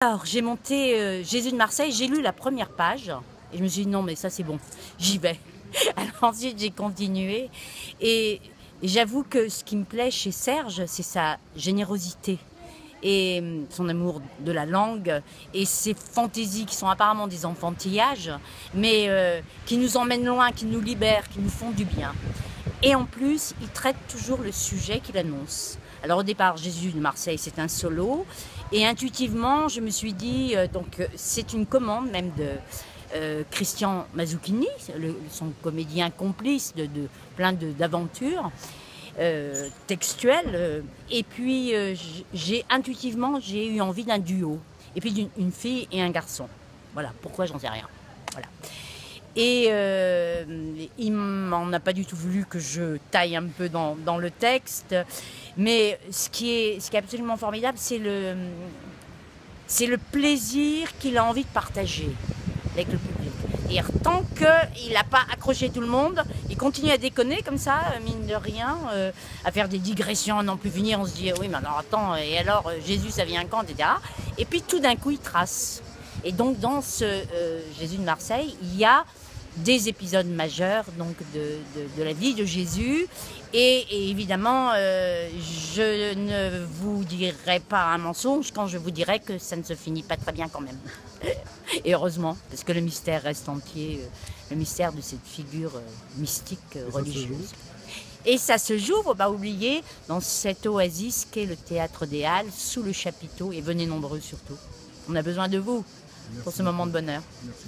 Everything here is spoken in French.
Alors, j'ai monté Jésus de Marseille, j'ai lu la première page et je me suis dit non mais ça c'est bon, j'y vais. Alors ensuite j'ai continué et j'avoue que ce qui me plaît chez Serge, c'est sa générosité et son amour de la langue et ses fantaisies qui sont apparemment des enfantillages, mais qui nous emmènent loin, qui nous libèrent, qui nous font du bien. Et en plus, il traite toujours le sujet qu'il annonce. Alors au départ, Jésus de Marseille, c'est un solo. Et intuitivement, je me suis dit, c'est une commande même de Christian Mazzucchelli, son comédien complice de plein d'aventures textuelles. Et puis, intuitivement, j'ai eu envie d'un duo. Et puis d'une fille et un garçon. Voilà, pourquoi j'en sais rien. Voilà. Et il m'en a pas du tout voulu que je taille un peu dans le texte. Mais ce qui est absolument formidable, c'est le plaisir qu'il a envie de partager avec le public. Et tant qu'il n'a pas accroché tout le monde, il continue à déconner comme ça, mine de rien, à faire des digressions à n'en plus finir. On se dit, oui, mais alors attends, et alors Jésus, ça vient quand, etc. Et puis tout d'un coup, il trace. Et donc dans ce Jésus de Marseille, il y a des épisodes majeurs donc de la vie de Jésus et évidemment je ne vous dirai pas un mensonge quand je vous dirai que ça ne se finit pas très bien quand même. Et heureusement, parce que le mystère reste entier, le mystère de cette figure mystique religieuse. Et ça se joue, faut pas oublier, dans cette oasis qu'est le Théâtre des Halles, sous le chapiteau, et venez nombreux surtout. On a besoin de vous pour ce moment de bonheur. Merci.